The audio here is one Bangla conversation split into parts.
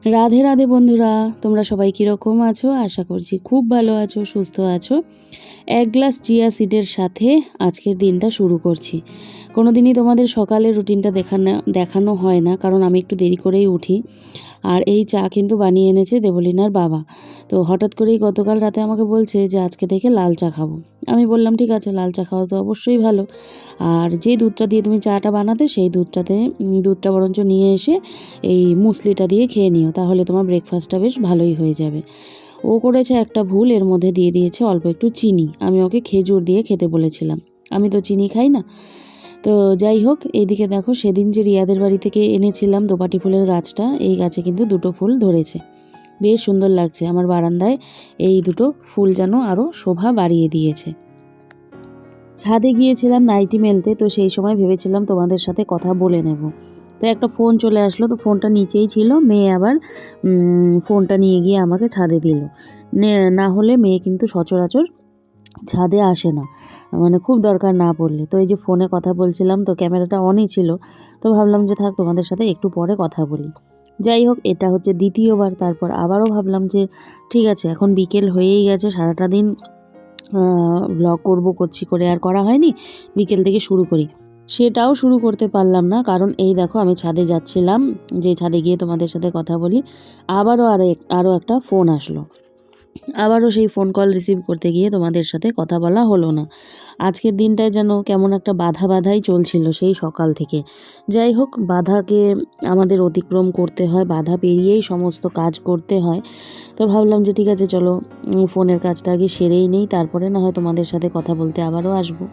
রাধে রাধে বন্ধুরা, তোমরা সবাই কীরকম আছো? আশা করছি খুব ভালো আছো, সুস্থ আছো। এক গ্লাস চিয়া সিডের সাথে আজকের দিনটা শুরু করছি। কোনো দিনই তোমাদের সকালের রুটিনটা দেখানো হয় না, কারণ আমি একটু দেরি করেই উঠি। আর এই চা কিন্তু বানিয়ে এনেছে দেবলীনার বাবা। তো হঠাৎ করেই গতকাল রাতে আমাকে বলছে যে আজকে থেকে লাল চা খাবো। আমি বললাম ঠিক আছে, লাল চা খাওয়া তো অবশ্যই ভালো। আর যে দুধটা দিয়ে তুমি চাটা বানাতে, সেই দুধটা বরঞ্চ নিয়ে এসে এই মুসলিটা দিয়ে খেয়ে নিও, তাহলে তোমার ব্রেকফাস্টটা বেশ ভালোই হয়ে যাবে। ও করেছে একটা ভুল, এর মধ্যে দিয়ে দিয়েছে অল্প একটু চিনি। আমি ওকে খেজুর দিয়ে খেতে বলেছিলাম, আমি তো চিনি খাই না। তো যাই হোক, এইদিকে দেখো, সেদিন যে রিয়াদের বাড়ি থেকে এনেছিলাম দোপাটি ফুলের গাছটা, এই গাছে কিন্তু দুটো ফুল ধরেছে, বেশ সুন্দর লাগছে। আমার বারান্দায় এই দুটো ফুল যেন আরও শোভা বাড়িয়ে দিয়েছে। ছাদে গিয়েছিলাম নাইটি মেলতে, তো সেই সময় ভেবেছিলাম তোমাদের সাথে কথা বলে নেব। তো একটা ফোন চলে আসলো, তো ফোনটা নিচেই ছিল। মেয়ে আবার ফোনটা নিয়ে গিয়ে আমাকে ছাদে দিল। না হলে মেয়ে কিন্তু সচরাচর ছাদে আসে না, মানে খুব দরকার না পড়লে। তো এই যে ফোনে কথা বলছিলাম, তো ক্যামেরাটা অনই ছিল। তো ভাবলাম যে থাক, তোমাদের সাথে একটু পরে কথা বলি। যাই হোক, এটা হচ্ছে দ্বিতীয়বার। তারপর আবারও ভাবলাম যে ঠিক আছে, এখন বিকেল হয়েই গেছে, সারাটা দিন ব্লগ করছি করে আর করা হয়নি, বিকেল থেকে শুরু করি। সেটাও শুরু করতে পারলাম না, কারণ এই দেখো আমি ছাদে যাচ্ছিলাম, যে ছাদে গিয়ে তোমাদের সাথে কথা বলি, আরও একটা ফোন আসলো। আবারও সেই ফোন কল রিসিভ করতে গিয়ে তোমাদের সাথে কথা বলা হলো না। আজকের দিনটায় যেন কেমন একটা বাধাই চলছিল সেই সকাল থেকে। যাই হোক, বাধাকে আমাদের অতিক্রম করতে হয়, বাধা পেরিয়েই সমস্ত কাজ করতে হয়। তো ভাবলাম যে ঠিক আছে, চলো ফোনের কাজটা আগে সেরেই নেই, তারপরে না হয় তোমাদের সাথে কথা বলতে আবারও আসবো।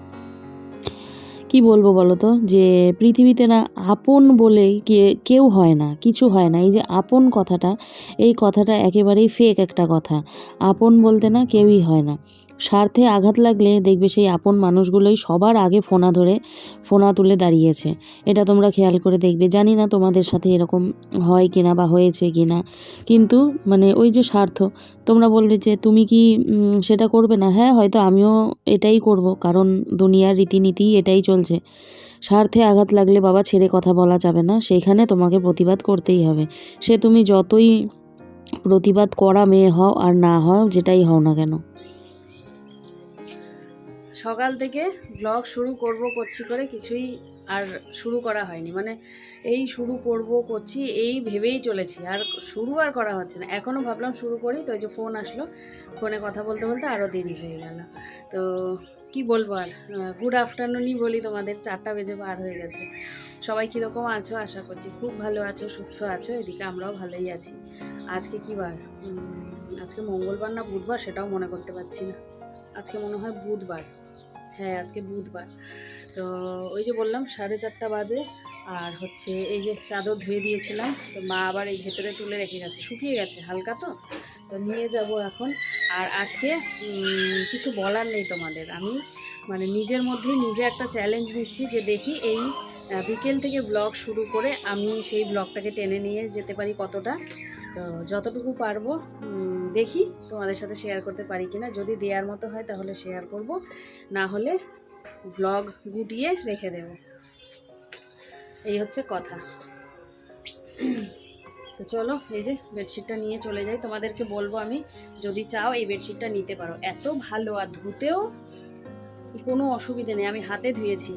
কি বলবো বলো তো, যে পৃথিবীতে না আপন বলে কেউ হয় না, কিছু হয় না। এই যে আপন কথাটা, এই কথাটা একেবারেই ফেক একটা কথা। আপন বলতে না কেউই হয় না। স্বার্থে আঘাত লাগলে দেখবে সেই আপন মানুষগুলোই সবার আগে ফোনা তুলে দাঁড়িয়েছে। এটা তোমরা খেয়াল করে দেখবে। জানি না তোমাদের সাথে এরকম হয় কিনা বা হয়েছে কিনা, কিন্তু মানে ওই যে স্বার্থ, তোমরা বলবে যে তুমি কি সেটা করবে না? হ্যাঁ, হয়তো আমিও এটাই করব, কারণ দুনিয়ার রীতিনীতি এটাই চলছে। স্বার্থে আঘাত লাগলে বাবা ছেড়ে কথা বলা যাবে না, সেইখানে তোমাকে প্রতিবাদ করতেই হবে। সে তুমি যতই প্রতিবাদ করা মেয়ে হও আর না হও, যেটাই হও না কেন। সকাল থেকে ব্লগ শুরু করছি করে কিছুই আর শুরু করা হয়নি। মানে এই শুরু করছি এই ভেবেই চলেছি, আর শুরু আর করা হচ্ছে না। এখনও ভাবলাম শুরু করি, তো ওই যে ফোন আসলো, ফোনে কথা বলতে বলতে আরও দেরি হয়ে গেল। তো কি বলবো আর, গুড আফটারনুনই বলি তোমাদের, 4টা বেজে পার হয়ে গেছে। সবাই কীরকম আছো? আশা করছি খুব ভালো আছো, সুস্থ আছো। এদিকে আমরাও ভালোই আছি। আজকে কী বার? আজকে মঙ্গলবার না বুধবার সেটাও মনে করতে পারছি না। আজকে মনে হয় বুধবার। হ্যাঁ, আজকে বুধবার। তো ওই যে বললাম 4:30 বাজে। আর হচ্ছে এই যে চাদর ধুয়ে দিয়েছিলাম, তো মা আবার এই ভেতরে তুলে রেখে গেছে, শুকিয়ে গেছে হালকা, তো নিয়ে যাব এখন। আর আজকে কিছু বলার নেই তোমাদের। আমি মানে নিজের মধ্যেই নিজে একটা চ্যালেঞ্জ নিচ্ছি, যে দেখি এই বিকেল থেকে ব্লগ শুরু করে আমি সেই ব্লগটাকে টেনে নিয়ে যেতে পারি কতটা। তো যতটুকু পারবো দেখি তোমাদের সাথে শেয়ার করতে পারি কিনা। যদি দেওয়ার মতো হয় তাহলে শেয়ার করব, না হলে ব্লগ গুটিয়ে রেখে দেব। এই হচ্ছে কথা। তো চলো, এই যে বেডশিটটা নিয়ে চলে যাই। তোমাদেরকে বলবো, আমি যদি চাও এই বেডশিটটা নিতে পারো, এত ভালো, আর ধুতেও কোনো অসুবিধে নেই। আমি হাতে ধুয়েছি,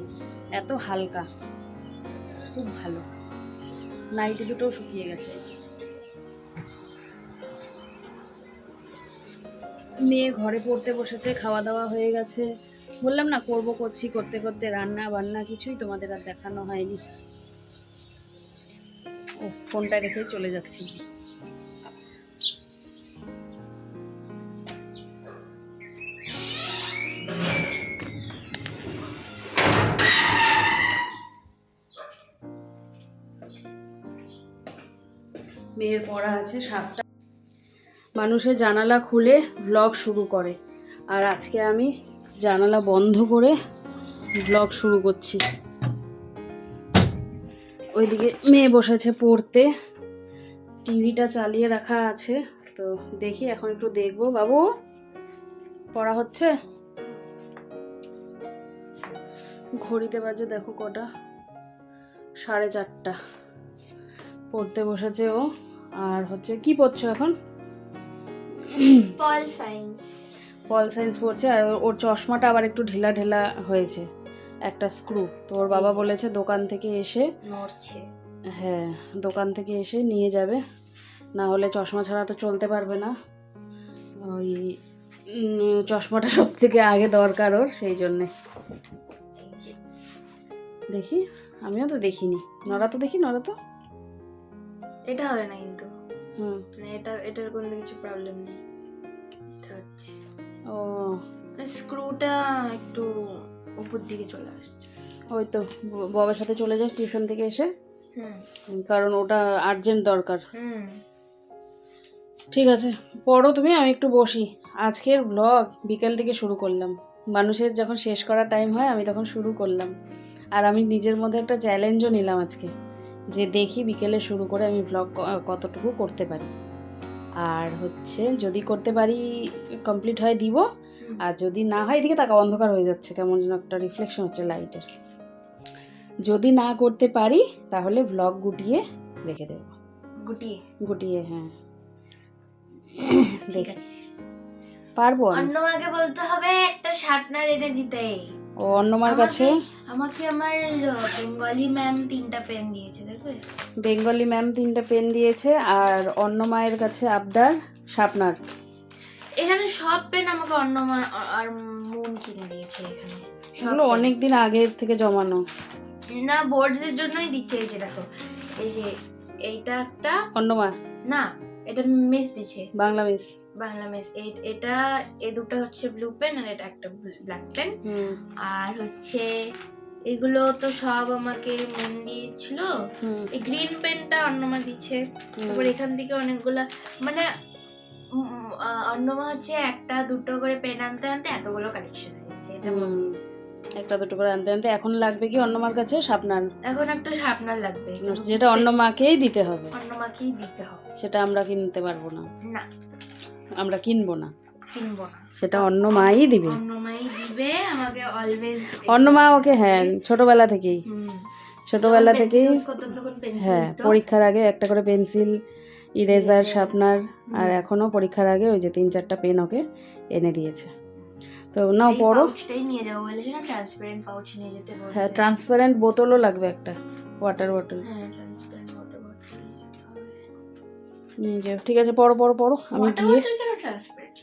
এত হালকা, খুব ভালো। নাইটি দুটোও শুকিয়ে গেছে। মেয়ে ঘরে পড়তে বসেছে, খাওয়া দাওয়া হয়ে গেছে। বললাম না করছি, করতে করতে রান্না বান্না কিছুই তোমাদের আর দেখানো হয়নি। ও ফোনটা রেখেই চলে যাচ্ছি। মেয়ের পড়া আছে 7টা। মানুষের জানালা খুলে ব্লগ শুরু করে, আর আজকে আমি জানালা বন্ধ করে ব্লগ শুরু করছি। ওইদিকে মেয়ে বসেছে পড়তে, টিভিটা চালিয়ে রাখা আছে। তো দেখি, এখন একটু দেখবো। বাবু, পড়া হচ্ছে? ঘড়িতে বাজে দেখো কটা, 4:30। পড়তে বসেছে ও, আর হচ্ছে কি পড়ছো এখন? Pol science. পল সায়েন্স পড়ছে, আর ওর চশমাটা আবার একটু ঢিলা ঢিলা হয়েছে, একটা স্ক্রু। তো ওর বাবা বলেছে দোকান থেকে এসে নড়ছে। হ্যাঁ, দোকান থেকে এসে নিয়ে যাবে, না হলে চশমা ছাড়া তো চলতে পারবে না। ওই চশমাটা সব থেকে আগে দরকার ওর, সেই জন্যে। দেখি, আমিও তো দেখিনি। নড়া তো দেখি, নড়া তো। এটা হবে না কিন্তু। মানে এটার কোনো কিছু প্রবলেম নেই। এটা হচ্ছে ও স্ক্রুটা একটু উপর দিকে চলে আসছে। ওই তো বাবার সাথে চলে যাস টিউশন থেকে এসে, কারণ ওটা আর্জেন্ট দরকার। ঠিক আছে, পড়ো তুমি, আমি একটু বসি। আজকের ব্লগ বিকেল থেকে শুরু করলাম, মানুষের যখন শেষ করার টাইম হয় আমি তখন শুরু করলাম। আর আমি নিজের মধ্যে একটা চ্যালেঞ্জও নিলাম আজকে, যে দেখি বিকেলে শুরু করে আমি ব্লগ কতটুকু করতে পারি। আর হচ্ছে যদি করতে পারি কমপ্লিট হয় দিব, আর যদি না হয়, এদিকে টাকা অন্ধকার হয়ে যাচ্ছে, কেমন যেন একটা রিফ্লেকশন হচ্ছে লাইটের। যদি না করতে পারি তাহলে ব্লগ গুটিয়ে রেখে দেবো। গুটিয়ে হ্যাঁ, দেখেছি। পারবো। অন্যমাকে বলতে হবে একটা শার্টনার এনে দিতে। ও অন্যমার কাছে আমাকে আমার বেঙ্গলি ম্যাম 3টা পেন দিয়েছে, দেখবে? বেঙ্গলি ম্যাম 3টা পেন দিয়েছে, আর অন্যমায়ের কাছে আবদার শার্পনার। এখানে সব পেন আমাকে অন্যমা আর মন কিনে দিয়েছে। এখানে এগুলো অনেক দিন আগে থেকে জমানো, না বোর্ডসের জন্যই দিচ্ছে। এই যে দেখো, এই যে এইটা একটা অন্যমা না, এটা মিস দিছে, বাংলা মিস। এটা এই দুটো হচ্ছে ব্লু পেন, আর এটা একটা ব্ল্যাক পেন। আর হচ্ছে এগুলো তো সব আমাকে মন দিয়েছিল। এই গ্রিন পেনটা অন্যমা দিচ্ছে। তারপর এখান থেকে অনেকগুলা, মানে অন্যমা হচ্ছে একটা দুটো করে পেন আনতে আনতে এতগুলো কালেকশন হয়ে যাচ্ছে। এটা মন দিয়েছে, একটা দুটো করে আনতে আনতে। এখন লাগবে কি অন্যমার কাছে শার্পনার? এখন একটা শার্পনার লাগবে, যেটা অন্যমাকেই দিতে হবে। অন্যমাকেই দিতে হবে, সেটা আমরা কিনতে পারবো না। না আমরা কিনবো না, কিনবো না, সেটা অন্যমাই দিবে। অন্যমাই দিবে আমাকে অলওয়েজ। অন্যমা ওকে হ্যাঁ ছোটবেলা থেকেই হ্যাঁ, পরীক্ষার আগে একটা করে পেন্সিল, ইরেজার, শার্পনার, আর এখনো পরীক্ষার আগে ওই যে 3-4টা পেন ওকে এনে দিয়েছে। তো নাও পড়ো। নিয়ে যাবো বলেছে না, ট্রান্সপারেন্ট পাউচ নিয়ে যেতে বলছে। হ্যাঁ, ট্রান্সপারেন্ট বোতলও লাগবে, একটা ওয়াটার বোতল। হ্যাঁ, ট্রান্সপারেন্ট ওয়াটার বোতল নিয়ে যেতে হবে। নিয়ে যাও, ঠিক আছে, পড়ো পড়ো পড়ো। আমি গিয়ে ট্রান্সপারেন্ট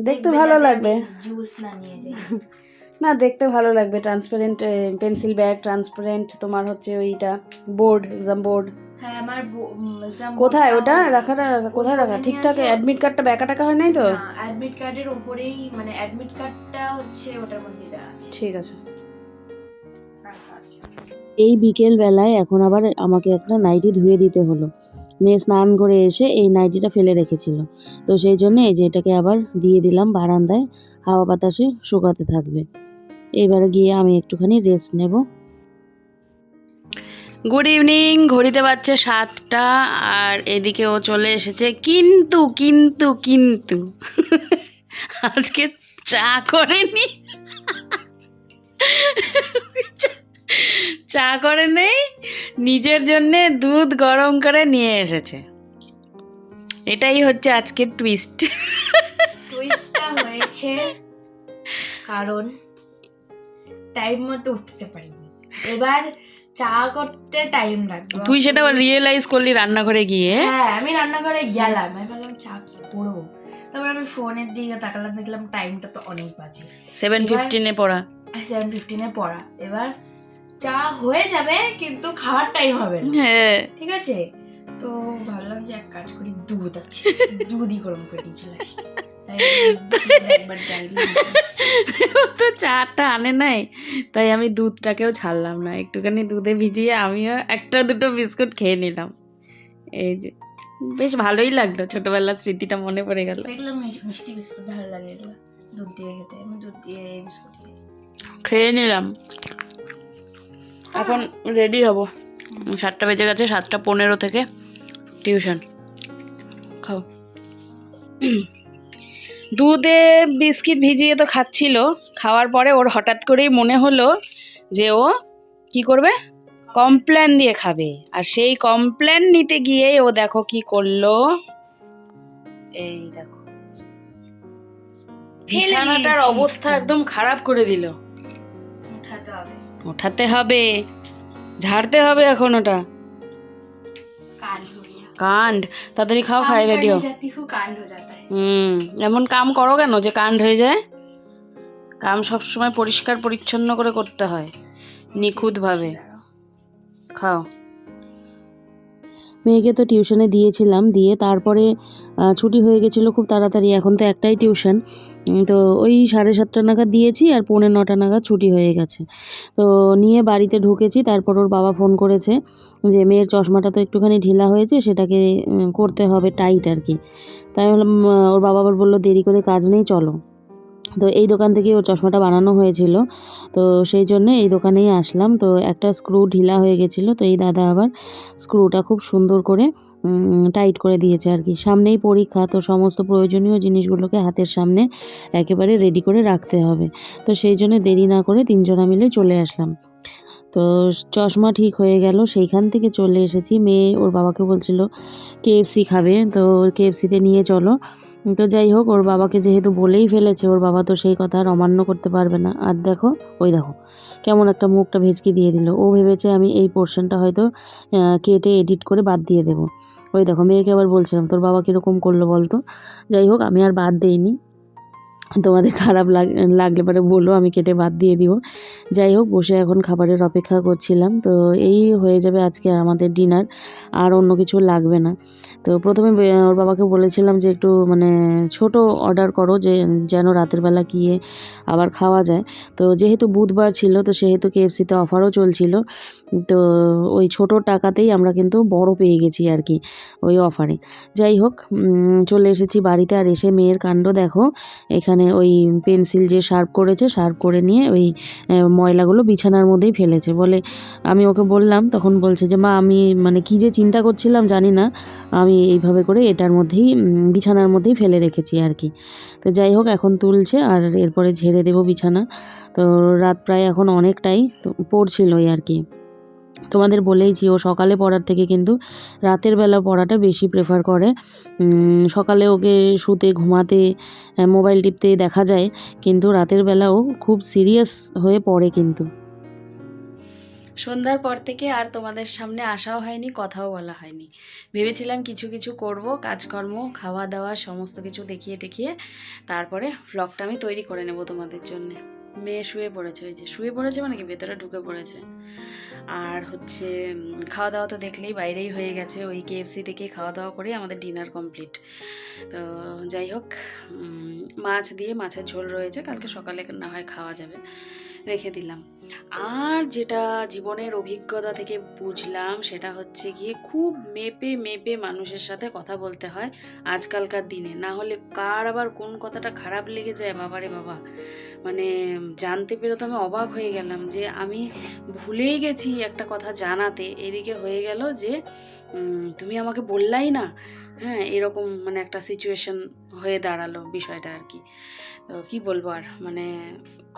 দেখতে ভালো লাগবে। জুস না নিয়ে যাই না, দেখতে ভালো লাগবে। ট্রান্সপারেন্ট পেন্সিল ব্যাগ, ট্রান্সপারেন্ট তোমার হচ্ছে ওইটা বোর্ড, এক্সাম বোর্ড। হ্যাঁ, আমার এক্সাম কোথায় ওটা রাখাটা, কোথায় রাখা ঠিকঠাক? অ্যাডমিট কার্ডটা ব্যাকা টাকা হয় নাই তো? না, অ্যাডমিট কার্ডের উপরেই, মানে অ্যাডমিট কার্ডটা হচ্ছে ওটার মধ্যে দেওয়া আছে। ঠিক আছে। এই বিকেল বেলায় এখন আবার আমাকে একটা নাইটি ধুয়ে দিতে হলো। মেয়ে স্নান করে এসে এই নাইটিটা ফেলে রেখেছিল, তো সেই জন্য এই যে এটাকে আবার দিয়ে দিলাম বারান্দায়, হাওয়া বাতাসে শুকাতে থাকবে। এবারে গিয়ে আমি একটুখানি রেস্ট নেব। গুড ইভিনিং, ঘড়িতে বাজছে 7টা, আর এদিকে ও চলে এসেছে। কিন্তু কিন্তু কিন্তু আজকে চা করেনি, চা করে নেই, নিজের জন্যে দুধ গরম করে নিয়ে এসেছে। এটাই হচ্ছে আজকের টুইস্টটা হয়েছে কারণ টাইম মতো উঠতে পারিনি। এবার চা করতে টাইম লাগবে। তুই সেটা আবার রিয়েলাইজ করলি রান্নাঘরে গিয়ে? হ্যাঁ, আমি রান্নাঘরে গেলাম, আমি ভাবলাম চা কি করবো। তারপর আমি ফোনের দিকে তাকালাম, দেখলাম টাইমটা তো অনেক বাজে, 7:15 পড়া। 7:15 পড়া। এবার চা হয়ে যাবে কিন্তু খাওয়ার টাইম হবে না। হ্যাঁ, ঠিক আছে, তো ভাবলাম যে এক কাজ করি, দুধ আছে, দুধই গরম করে নিয়ে চলে আসি। তো চাটা আনে নাই, তাই আমি দুধটাকেও ছাড়লাম না, একটুখানি দুধে ভিজিয়ে আমিও একটা দুটো বিস্কুট খেয়ে নিলাম। এই যে বেশ ভালোই লাগলো, ছোটবেলার স্মৃতিটা মনে পড়ে গেল। দেখলাম মিষ্টি বিস্কুট ভালো লাগে, এগুলো দুধ দিয়ে খেতে। আমি দুধ দিয়ে বিস্কুট খেয়ে নিলাম। এখন রেডি হব, 7টা বেজে গেছে, 7:15 থেকে টিউশন। খাও। দুধে বিস্কিট ভিজিয়ে তো খাচ্ছিল, খাওয়ার পরে ওর হঠাৎ করেই মনে হলো যে ও কি করবে, কমপ্ল্যান দিয়ে খাবে, আর সেই কমপ্ল্যান নিতে গিয়ে ও দেখো কি করলো, এই দেখো বিছানাটার অবস্থা একদম খারাপ করে দিল। উঠাতে হবে, ঝাড়তে হবে এখন ওটা। কাণ্ড, তাড়াতাড়ি খাও, খাই রেডিও। এমন কাম করো কেন যে কাণ্ড হয়ে যায়? কাম সবসময় পরিষ্কার পরিচ্ছন্ন করে করতে হয়, নিখুঁতভাবে। খাও। মেয়েকে তো টিউশনে দিয়েছিলাম, দিয়ে তারপরে ছুটি হয়ে গেছিলো খুব তাড়াতাড়ি। এখন তো একটাই টিউশন, তো ওই 7:30 নাগাদ দিয়েছি আর 8:45 নাগাদ ছুটি হয়ে গেছে। তো নিয়ে বাড়িতে ঢুকেছি, তারপর ওর বাবা ফোন করেছে যে মেয়ের চশমাটা তো একটুখানি ঢিলা হয়েছে, সেটাকে করতে হবে টাইট আর কি। তাই বললাম, ওর বাবা আবার বললো দেরি করে কাজ নেই, চলো। তো এই দোকান থেকে ওর চশমাটা বানানো হয়েছিল, তো সেই জন্যে এই দোকানেই আসলাম। তো একটা স্ক্রু ঢিলা হয়ে গেছিলো, তো এই দাদা আবার স্ক্রুটা খুব সুন্দর করে টাইট করে দিয়েছে আর কি। সামনেই পরীক্ষা, তো সমস্ত প্রয়োজনীয় জিনিসগুলোকে হাতের সামনে একেবারে রেডি করে রাখতে হবে। তো সেই জন্য দেরি না করে 3 জনা মিলে চলে আসলাম। তো চশমা ঠিক হয়ে গেল, সেইখান থেকে চলে এসেছি। মেয়ে ওর বাবাকে বলছিল KFC খাবে, তো KFCতে নিয়ে চলো। তো যাই হোক, ওর বাবাকে যেহেতু বলেই ফেলেছে, ওর বাবা তো সেই কথা আর অমান্য করতে পারবে না। আর দেখো, ওই দেখো কেমন একটা মুখটা ভেচকি দিয়ে দিল। ও ভেবেছে আমি এই পোর্শনটা হয়তো কেটে এডিট করে বাদ দিয়ে দেবো। ওই দেখো, মেয়েকে আবার বলছিলাম তোর বাবা কীরকম করলো বলতো। যাই হোক, আমি আর বাদ দেইনি, তোমাদের খারাপ লাগলে পরে বলো, আমি কেটে বাদ দিয়ে দিব। যাই হোক, বসে এখন খাবারের অপেক্ষা করছিলাম। তো এই হয়ে যাবে আজকে আমাদের ডিনার, আর অন্য কিছু লাগবে না। তো প্রথমে ওর বাবাকে বলেছিলাম যে একটু মানে ছোট অর্ডার করো, যে যেন রাতের বেলা গিয়ে আবার খাওয়া যায়। তো যেহেতু বুধবার ছিল, তো সেহেতু KFCতে অফারও চলছিল, তো ওই ছোট টাকাতেই আমরা কিন্তু বড় পেয়ে গেছি আর কি, ওই অফারে। যাই হোক, চলে এসেছি বাড়িতে। আর এসে মেয়ের কাণ্ড দেখো, এখানে ওই পেন্সিল যে শার্প করেছে, শার্প করে নিয়ে ওই ময়লাগুলো বিছানার মধ্যেই ফেলেছে। বলে, আমি ওকে বললাম, তখন বলছে যে মা আমি মানে কী যে চিন্তা করছিলাম জানি না, আমি এইভাবে করে এটার মধ্যেই বিছানার মধ্যেই ফেলে রেখেছি আর কি। তো যাই হোক, এখন তুলছে আর এরপরে ঝেড়ে দেবো বিছানা। তো রাত প্রায় এখন অনেকটাই তো পড়ছিলই আর কি। তোমাদের বলেইছি, ও সকালে পড়ার থেকে কিন্তু রাতের বেলা পড়াটা বেশি প্রেফার করে। সকালে ওকে শুতে ঘুমাতে মোবাইল টিপতে দেখা যায়, কিন্তু রাতের বেলাও খুব সিরিয়াস হয়ে পড়ে কিন্তু। সন্ধ্যার পর থেকে আর তোমাদের সামনে আসাও হয়নি, কথাও বলা হয়নি। ভেবেছিলাম কিছু কিছু করব, কাজকর্ম, খাওয়া দাওয়া সমস্ত কিছু দেখিয়ে টেখিয়ে তারপরে ভ্লগটা আমি তৈরি করে নেব তোমাদের জন্যে। মেয়ে শুয়ে পড়েছে, ওই যে শুয়ে পড়েছে মানে কি ভেতরে ঢুকে পড়েছে। আর হচ্ছে খাওয়া দাওয়া তো দেখলেই বাইরেই হয়ে গেছে, ওই KFC থেকে খাওয়া দাওয়া করে আমাদের ডিনার কমপ্লিট। তো যাই হোক, মাছ দিয়ে মাছের ঝোল রয়েছে, কালকে সকালে না হয় খাওয়া যাবে, রেখে দিলাম। আর যেটা জীবনের অভিজ্ঞতা থেকে বুঝলাম, সেটা হচ্ছে গিয়ে খুব মেপে মেপে মানুষের সাথে কথা বলতে হয় আজকালকার দিনে, না হলে কার আবার কোন কথাটা খারাপ লেগে যায় বাবারে বাবা। মানে জানতে পেরে তো আমি অবাক হয়ে গেলাম যে আমি ভুলেই গেছি একটা কথা জানাতে, এদিকে হয়ে গেল যে তুমি আমাকে বললাই না। হ্যাঁ, এরকম মানে একটা সিচুয়েশন হয়ে দাঁড়ালো বিষয়টা আর কি। তো কী বলবো আর, মানে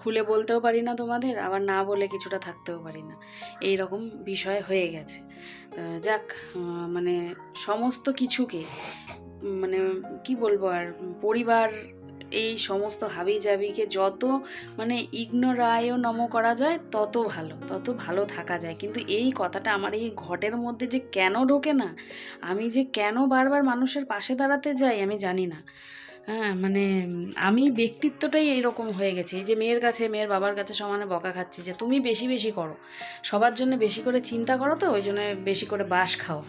খুলে বলতেও পারি না তোমাদের, আবার না বলে কিছুটা থাকতেও পারি না, এই রকম বিষয় হয়ে গেছে। যাক, মানে সমস্ত কিছুকে মানে কি বলবো আর, পরিবার এই সমস্ত হাবিজাবিকে যত মানে ইগনোরায়ও নম করা যায় তত ভালো থাকা যায়। কিন্তু এই কথাটা আমার এই ঘটের মধ্যে যে কেন ঢোকে না, আমি যে কেন বারবার মানুষের পাশে দাঁড়াতে যাই আমি জানি না। হ্যাঁ, মানে আমি ব্যক্তিত্বটাই এইরকম হয়ে গেছে, এই যে মেয়ের কাছে, মেয়ের বাবার কাছে সমানে বকা খাচ্ছি যে তুমি বেশি বেশি করো, সবার জন্য বেশি করে চিন্তা করো, তো ওই জন্য বেশি করে বাস খাও।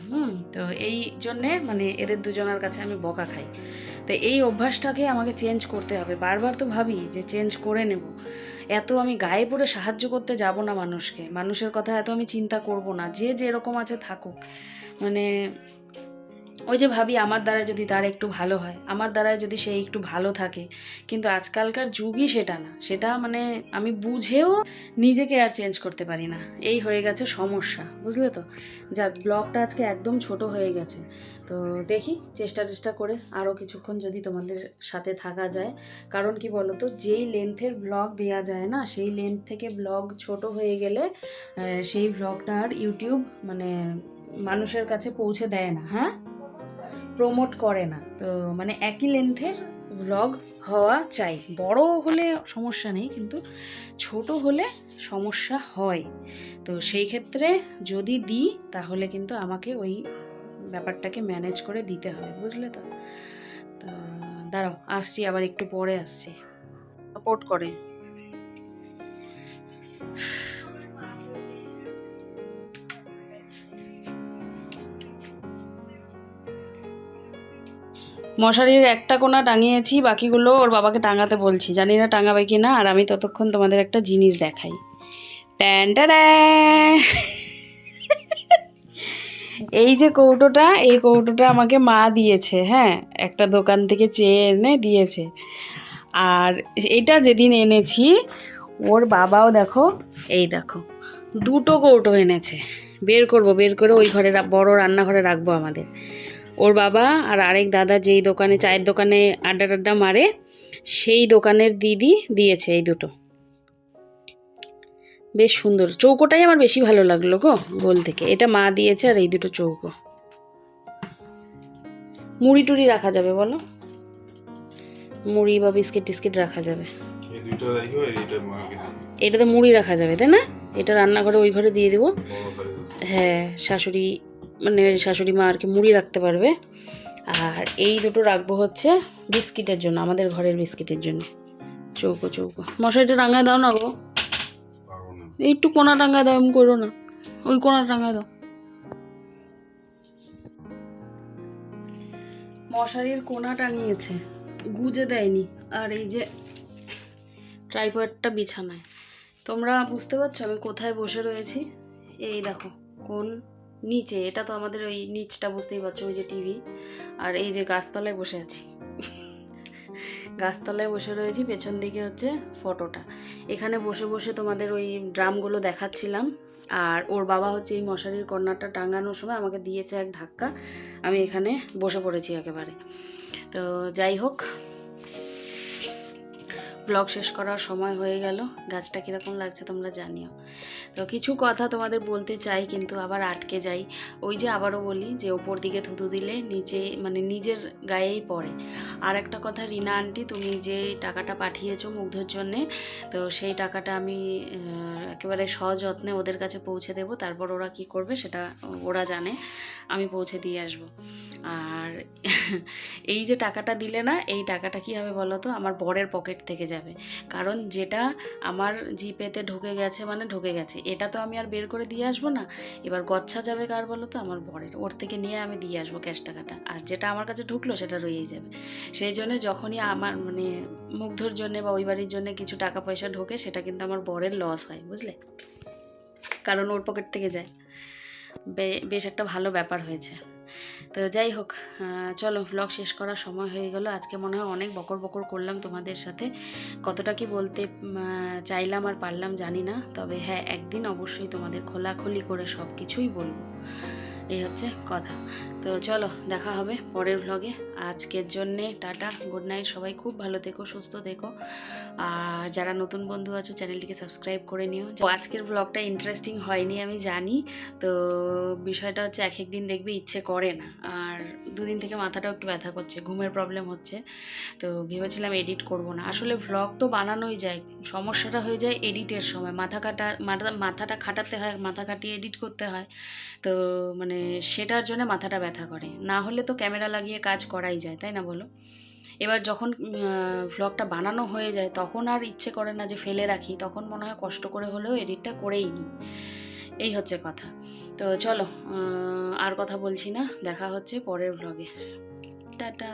তো এই জন্যে মানে এদের দুজনের কাছে আমি বকা খাই। তো এই অভ্যাসটাকে আমাকে চেঞ্জ করতে হবে। বারবার তো ভাবি যে চেঞ্জ করে নেব, এত আমি গায়ে পড়ে সাহায্য করতে যাব না মানুষকে, মানুষের কথা এত আমি চিন্তা করব না, যে যেরকম আছে থাকুক। মানে ওই যে ভাবি আমার দ্বারা যদি তার একটু ভালো হয়, আমার দ্বারা যদি সে একটু ভালো থাকে, কিন্তু আজকালকার যুগই সেটা না। সেটা মানে আমি বুঝেও নিজেকে আর চেঞ্জ করতে পারি না, এই হয়ে গেছে সমস্যা, বুঝলে তো। যাক, ব্লগটা আজকে একদম ছোট হয়ে গেছে, তো দেখি চেষ্টা করে আরও কিছুক্ষণ যদি তোমাদের সাথে থাকা যায়। কারণ কি বলো তো, যেই লেন্থের ব্লগ দেওয়া যায় না, সেই লেন্থ থেকে ব্লগ ছোট হয়ে গেলে সেই ব্লগটা আর ইউটিউব মানে মানুষের কাছে পৌঁছে দেয় না, হ্যাঁ, প্রমোট করে না। তো মানে একই লেন্থের ব্লগ হওয়া চাই। বড় হলে সমস্যা নেই, কিন্তু ছোট হলে সমস্যা হয়। তো সেই ক্ষেত্রে যদি দিই তাহলে কিন্তু আমাকে ওই ব্যাপারটাকে ম্যানেজ করে দিতে হবে, বুঝলে তো। তো দাঁড়াও, আসছি, আবার একটু পরে আসছি। সাপোর্ট করে মশারির একটা কোণা টাঙিয়েছি, বাকিগুলো ওর বাবাকে টাঙাতে বলছি, জানি না টাঙাবে কি না। আর আমি ততক্ষণ তোমাদের একটা জিনিস দেখাই। এই যে কৌটোটা, এই কৌটোটা আমাকে মা দিয়েছে, হ্যাঁ, একটা দোকান থেকে চেয়ে এনে দিয়েছে। আর এটা যেদিন এনেছি ওর বাবাও দেখো, এই দেখো দুটো কৌটো এনেছে। বের করে ওই ঘরে বড় রান্নাঘরে রাখবো আমাদের। ওর বাবা আর আরেক দাদা যেই দোকানে, চায়ের দোকানে আড্ডা মারে, সেই দোকানের দিদি দিয়েছে এই দুটো। বেশ সুন্দর, চৌকোটাই আমার বেশি ভালো লাগলো গো, গোল থেকে। এটা মা দিয়েছে, আর এই দুটো চৌকো। মুড়ি টুড়ি রাখা যাবে বলো, মুড়ি বা বিস্কিট টিস্কিট রাখা যাবে। এটাতে মুড়ি রাখা যাবে, তাই না? এটা রান্নাঘরে ওই ঘরে দিয়ে দেবো। হ্যাঁ, শাশুড়ি মানে শাশুড়ি মা আর কি মুড়ি রাখতে পারবে। আর এই দুটো রাখবো হচ্ছে বিস্কিটের জন্য, আমাদের ঘরের বিস্কিটের জন্য। চৌকো মশারিটা টাঙায় দাও না গো, একটু কোনা টাঙায় দাও, এমন করো না, ওই কোনা টাঙায় দাও। মশারির কোনা টাঙিয়েছে, গুজে দেয়নি। আর এই যে ট্রাইপডটা বিছানায়, তোমরা বুঝতে পারছো আমি কোথায় বসে রয়েছি? এই দেখো কোন নিচে, এটা তো আমাদের ওই নিচটা বুঝতেই পারছো, ওই যে টিভি। আর এই যে গাছতলায় বসে আছি, গাছতলায় বসে রয়েছি, পেছন দিকে হচ্ছে ফটোটা। এখানে বসে বসে তোমাদের ওই ড্রামগুলো দেখাচ্ছিলাম। আর ওর বাবা হচ্ছে এই মশারির কর্নারটা টাঙানোর সময় আমাকে দিয়েছে এক ধাক্কা, আমি এখানে বসে পড়েছি একেবারে। তো যাই হোক, ব্লগ শেষ করার সময় হয়ে গেল। গাছটা কীরকম লাগছে তোমরা জানিও। তো কিছু কথা তোমাদের বলতে চাই, কিন্তু আবার আটকে যাই। ওই যে আবারও বলি যে ওপর দিকে থুতু দিলে নিচে মানে নিজের গায়েই পড়ে। আর একটা কথা, রিনা আন্টি, তুমি যে টাকাটা পাঠিয়েছো মুগ্ধর জন্যে, তো সেই টাকাটা আমি একেবারে সযত্নে ওদের কাছে পৌঁছে দেব। তারপর ওরা কি করবে সেটা ওরা জানে, আমি পৌঁছে দিয়ে আসবো। আর এই যে টাকাটা দিলে না, এই টাকাটা কী হবে বলো তো, আমার বরের পকেট থেকে যাবে। কারণ যেটা আমার জিপেতে ঢুকে গেছে মানে ঢুকে গেছে, এটা তো আমি আর বের করে দিয়ে আসবো না। এবার গচ্ছা যাবে কার বলো তো, আমার বরের। ওর থেকে নিয়ে আমি দিয়ে আসবো ক্যাশ টাকাটা, আর যেটা আমার কাছে ঢুকলো সেটা রয়েই যাবে। সেই জন্য যখনই আমার মানে মুগ্ধর জন্যে বা ওই বাড়ির জন্য কিছু টাকা পয়সা ঢোকে, সেটা কিন্তু আমার বরের লস হয়, বুঝলে, কারণ ওর পকেট থেকে যায়। বেশ একটা ভালো ব্যাপার হয়েছে। তো যাই হোক, চলো ব্লগ শেষ করার সময় হয়ে গেল। আজকে মনে হয় অনেক বকর করলাম তোমাদের সাথে। কতটা কি বলতে চাইলাম আর পারলাম জানি না, তবে হ্যাঁ, একদিন অবশ্যই তোমাদের খোলাখুলি করে সব কিছুই বলবো। এই হচ্ছে কথা। তো চলো, দেখা হবে পরের ভ্লগে। আজকের জন্যে টাটা, গুড নাইট। সবাই খুব ভালো থেকো, সুস্থ থেকো। আর যারা নতুন বন্ধু আছো চ্যানেলটিকে সাবস্ক্রাইব করে নিও। আজকের ভ্লগটা ইন্টারেস্টিং হয়নি আমি জানি, তো বিষয়টা হচ্ছে এক একদিন দেখবে ইচ্ছে করে না। আর দুদিন থেকে মাথাটাও একটু ব্যথা করছে, ঘুমের প্রবলেম হচ্ছে। তো ভেবেছিলাম এডিট করব না। আসলে ভ্লগ তো বানানোই যায়, সমস্যাটা হয়ে যায় এডিটের সময়। মাথাটা খাটাতে হয়, মাথা খাটিয়ে এডিট করতে হয়। তো মানে সেটার জন্য মাথাটা ব্যথা করে। না হলে তো ক্যামেরা লাগিয়ে কাজ করাই যায়, তাই না বলো? এবার যখন ভ্লগটা বানানো হয়ে যায় তখন আর ইচ্ছে করে না যে ফেলে রাখি, তখন মনে হয় কষ্ট করে হলেও এডিটটা করেই নিই। এই হচ্ছে কথা। তো চলো, আর কথা বলছি না, দেখা হচ্ছে পরের ভ্লগে। টাটা।